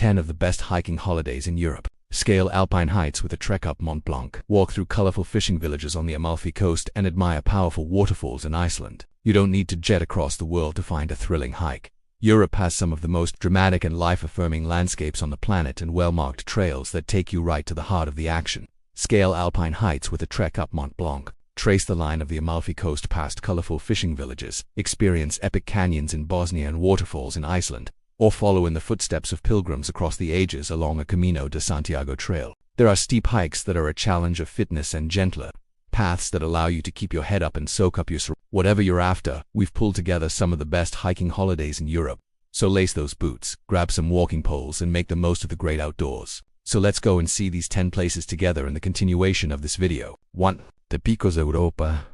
10 of the best hiking holidays in Europe. Scale alpine heights with a trek up Mont Blanc. Walk through colorful fishing villages on the Amalfi Coast and admire powerful waterfalls in Iceland. You don't need to jet across the world to find a thrilling hike. Europe has some of the most dramatic and life-affirming landscapes on the planet and well-marked trails that take you right to the heart of the action. Scale alpine heights with a trek up Mont Blanc. Trace the line of the Amalfi Coast past colorful fishing villages. Experience epic canyons in Bosnia and waterfalls in Iceland. Or follow in the footsteps of pilgrims across the ages along a Camino de Santiago trail. There are steep hikes that are a challenge of fitness and gentler paths that allow you to keep your head up and soak up your whatever you're after. We've pulled together some of the best hiking holidays in Europe. So lace those boots, grab some walking poles, and make the most of the great outdoors. So let's go and see these 10 places together in the continuation of this video. 1. The Picos Europa,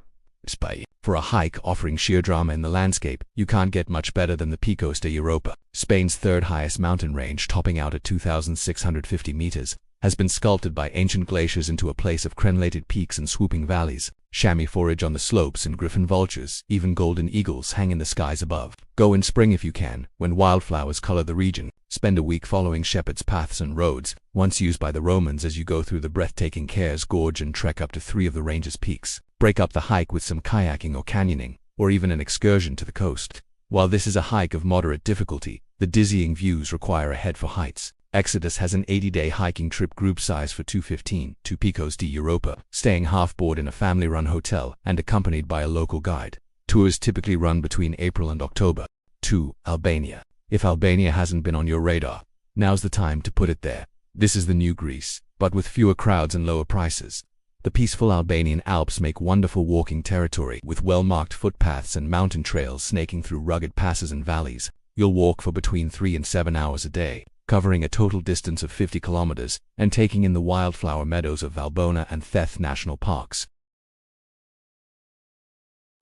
Spain. For a hike offering sheer drama in the landscape, you can't get much better than the Picos de Europa. Spain's third highest mountain range, topping out at 2,650 meters, has been sculpted by ancient glaciers into a place of crenellated peaks and swooping valleys. Chamois forage on the slopes and griffon vultures, even golden eagles, hang in the skies above. Go in spring if you can, when wildflowers color the region. Spend a week following shepherds' paths and roads, once used by the Romans, as you go through the breathtaking Cares Gorge and trek up to 3 of the range's peaks. Break up the hike with some kayaking or canyoning, or even an excursion to the coast. While this is a hike of moderate difficulty, the dizzying views require a head for heights. Exodus has an 80-day hiking trip group size for 215 to Picos de Europa, staying half-board in a family-run hotel and accompanied by a local guide. Tours typically run between April and October. 2. Albania. If Albania hasn't been on your radar, now's the time to put it there. This is the new Greece, but with fewer crowds and lower prices. The peaceful Albanian Alps make wonderful walking territory, with well-marked footpaths and mountain trails snaking through rugged passes and valleys. You'll walk for between 3 and 7 hours a day, covering a total distance of 50 kilometers and taking in the wildflower meadows of Valbona and Theth national parks.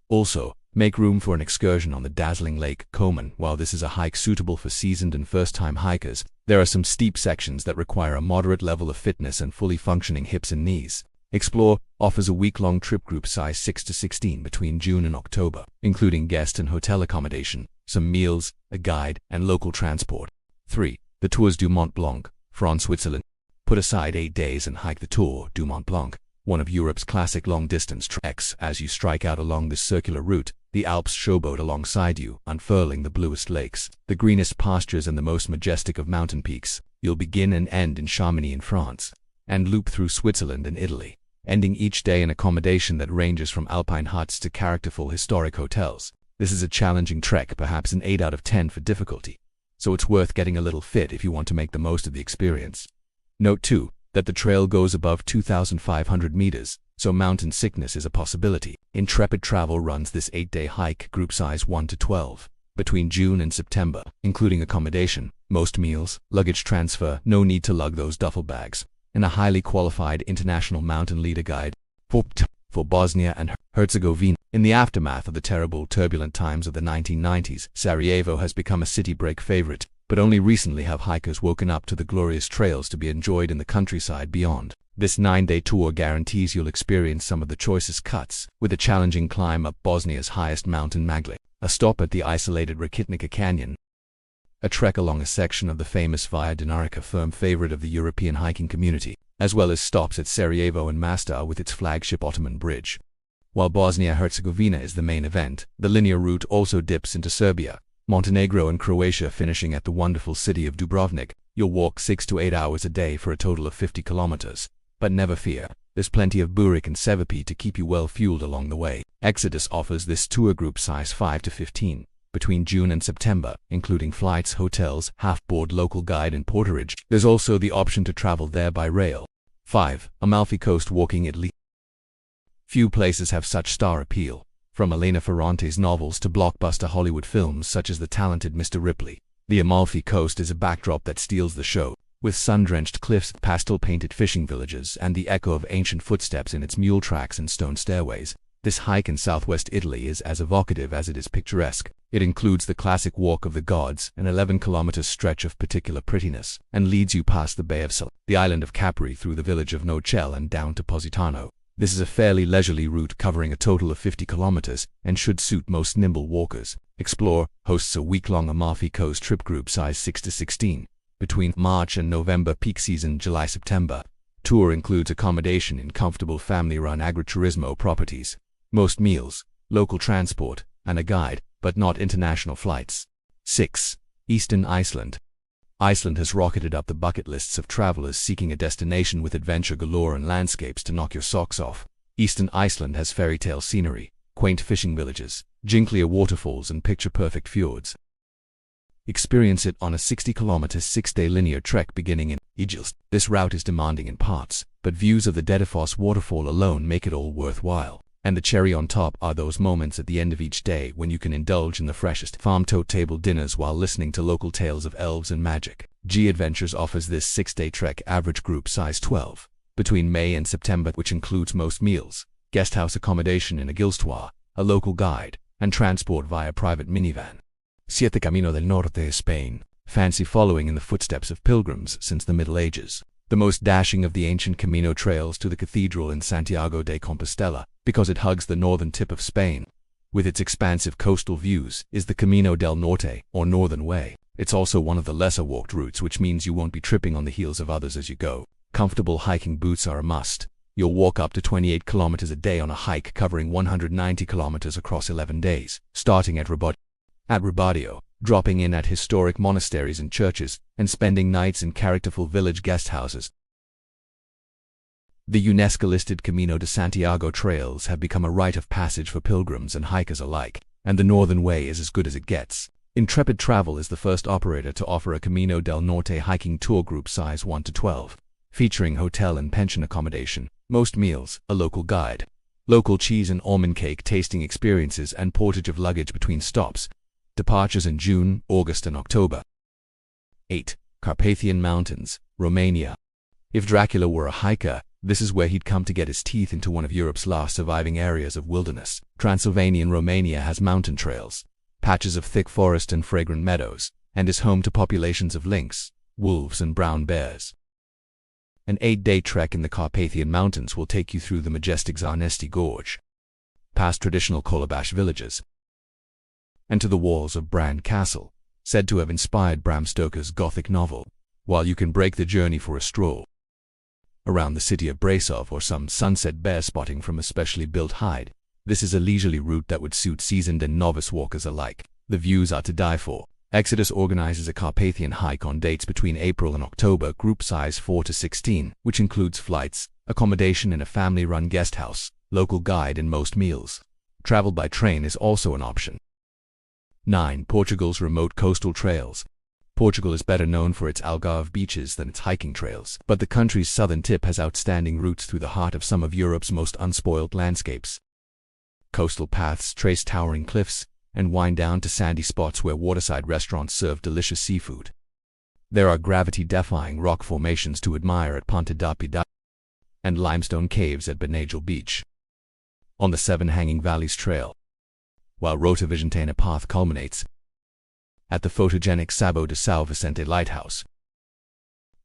Also, make room for an excursion on the dazzling Lake Komen. While this is a hike suitable for seasoned and first-time hikers, there are some steep sections that require a moderate level of fitness and fully functioning hips and knees. Explore offers a week-long trip group size 6 to 16 between June and October, including guest and hotel accommodation, some meals, a guide, and local transport. 3. The Tours du Mont Blanc, France, Switzerland. Put aside 8 days and hike the Tour du Mont Blanc, one of Europe's classic long-distance treks. As you strike out along this circular route, the Alps showboat alongside you, unfurling the bluest lakes, the greenest pastures, and the most majestic of mountain peaks. You'll begin and end in Chamonix in France, and loop through Switzerland and Italy, ending each day in accommodation that ranges from alpine huts to characterful historic hotels. This is a challenging trek, perhaps an 8 out of 10 for difficulty, so it's worth getting a little fit if you want to make the most of the experience. Note too, that the trail goes above 2,500 meters, so mountain sickness is a possibility. Intrepid Travel runs this 8-day hike, group size 1 to 12, between June and September, including accommodation, most meals, luggage transfer, no need to lug those duffel bags, and a highly qualified international mountain leader guide. For Bosnia and Herzegovina. In the aftermath of the terrible, turbulent times of the 1990s, Sarajevo has become a city break favorite, but only recently have hikers woken up to the glorious trails to be enjoyed in the countryside beyond. This 9-day tour guarantees you'll experience some of the choicest cuts, with a challenging climb up Bosnia's highest mountain, Magli, a stop at the isolated Rakitnica Canyon, a trek along a section of the famous Via Dinarica, firm favorite of the European hiking community, as well as stops at Sarajevo and Mostar with its flagship Ottoman Bridge. While Bosnia-Herzegovina is the main event, the linear route also dips into Serbia, Montenegro and Croatia, finishing at the wonderful city of Dubrovnik. You'll walk 6 to 8 hours a day for a total of 50 kilometers. But never fear, there's plenty of Burik and Sevepi to keep you well fueled along the way. Exodus offers this tour group size 5 to 15, between June and September, including flights, hotels, half-board local guide, and porterage. There's also the option to travel there by rail. 5. Amalfi Coast walking, Italy. Few places have such star appeal, from Elena Ferrante's novels to blockbuster Hollywood films such as The Talented Mr. Ripley. The Amalfi Coast is a backdrop that steals the show, with sun-drenched cliffs, pastel-painted fishing villages, and the echo of ancient footsteps in its mule tracks and stone stairways. This hike in southwest Italy is as evocative as it is picturesque. It includes the classic Walk of the Gods, an 11-kilometer stretch of particular prettiness, and leads you past the Bay of Sal, the island of Capri, through the village of Nocelle and down to Positano. This is a fairly leisurely route covering a total of 50 kilometers and should suit most nimble walkers. Explore hosts a week-long Amalfi Coast trip group size 6 to 16, between March and November, peak season July-September. Tour includes accommodation in comfortable family-run agriturismo properties, most meals, local transport, and a guide, but not international flights. 6. Eastern Iceland. Iceland has rocketed up the bucket lists of travelers seeking a destination with adventure galore and landscapes to knock your socks off. Eastern Iceland has fairy tale scenery, quaint fishing villages, clear waterfalls, and picture-perfect fjords. Experience it on a 60-kilometer 6-day linear trek beginning in Ijils. This route is demanding in parts, but views of the Dettifoss waterfall alone make it all worthwhile. And the cherry on top are those moments at the end of each day when you can indulge in the freshest farm-to table dinners while listening to local tales of elves and magic. Adventures offers this 6-day trek, average group size 12, between May and September, which includes most meals, guesthouse accommodation in a Gilstoir, a local guide, and transport via private minivan. 7. Camino del Norte, Spain. Fancy following in the footsteps of pilgrims since the Middle Ages. The most dashing of the ancient Camino trails to the cathedral in Santiago de Compostela, because it hugs the northern tip of Spain. With its expansive coastal views, is the Camino del Norte, or Northern Way. It's also one of the lesser walked routes, which means you won't be tripping on the heels of others as you go. Comfortable hiking boots are a must. You'll walk up to 28 kilometers a day on a hike covering 190 kilometers across 11 days, starting at Robadio, dropping in at historic monasteries and churches, and spending nights in characterful village guest houses. The UNESCO-listed Camino de Santiago trails have become a rite of passage for pilgrims and hikers alike, and the Northern Way is as good as it gets. Intrepid Travel is the first operator to offer a Camino del Norte hiking tour, group size 1 to 12, featuring hotel and pension accommodation, most meals, a local guide, local cheese and almond cake tasting experiences, and portage of luggage between stops. Departures in June, August, and October. 8. Carpathian Mountains, Romania. If Dracula were a hiker, this is where he'd come to get his teeth into one of Europe's last surviving areas of wilderness. Transylvanian Romania has mountain trails, patches of thick forest and fragrant meadows, and is home to populations of lynx, wolves, and brown bears. An 8-day trek in the Carpathian Mountains will take you through the majestic Zarnesti Gorge, past traditional Kolobash villages, and to the walls of Bran Castle, said to have inspired Bram Stoker's Gothic novel, while you can break the journey for a stroll around the city of Brasov or some sunset bear spotting from a specially built hide. This is a leisurely route that would suit seasoned and novice walkers alike. The views are to die for. Exodus organizes a Carpathian hike on dates between April and October, group size 4 to 16, which includes flights, accommodation in a family-run guest house, local guide, and most meals. Travel by train is also an option. 9. Portugal's remote coastal trails. Portugal is better known for its Algarve beaches than its hiking trails, but the country's southern tip has outstanding routes through the heart of some of Europe's most unspoiled landscapes. Coastal paths trace towering cliffs and wind down to sandy spots where waterside restaurants serve delicious seafood. There are gravity-defying rock formations to admire at Ponte da Piedade and limestone caves at Benagel Beach. On the 7 Hanging Valleys Trail, while Rota Vicentena path culminates at the photogenic Sabo de São Vicente Lighthouse.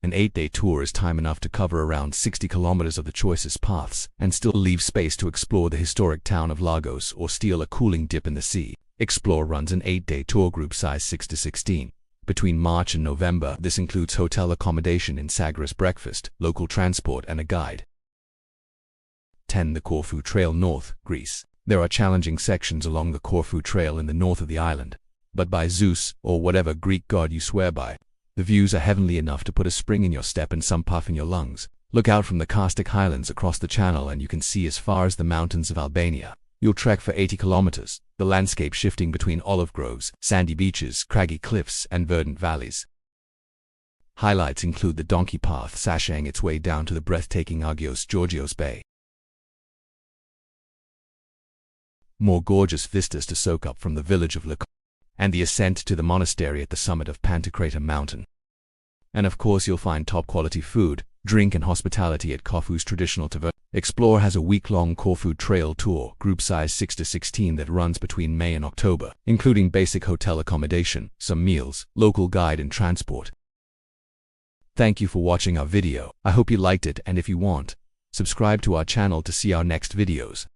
An 8-day tour is time enough to cover around 60 kilometers of the choicest paths and still leave space to explore the historic town of Lagos or steal a cooling dip in the sea. Explore runs an 8-day tour, group size 6 to 16. Between March and November, this includes hotel accommodation in Sagres, breakfast, local transport, and a guide. 10. The Corfu Trail, North, Greece. There are challenging sections along the Corfu Trail in the north of the island, but by Zeus, or whatever Greek god you swear by, the views are heavenly enough to put a spring in your step and some puff in your lungs. Look out from the Karstic highlands across the channel and you can see as far as the mountains of Albania. You'll trek for 80 kilometers, the landscape shifting between olive groves, sandy beaches, craggy cliffs, and verdant valleys. Highlights include the Donkey Path sashaying its way down to the breathtaking Agios Georgios Bay. More gorgeous vistas to soak up from the village of Leucon, and the ascent to the monastery at the summit of Pantocrator Mountain. And of course you'll find top-quality food, drink, and hospitality at Corfu's traditional tavern. Explore has a week-long Corfu Trail tour, group size 6 to 16, that runs between May and October, including basic hotel accommodation, some meals, local guide, and transport. Thank you for watching our video. I hope you liked it, and if you want, subscribe to our channel to see our next videos.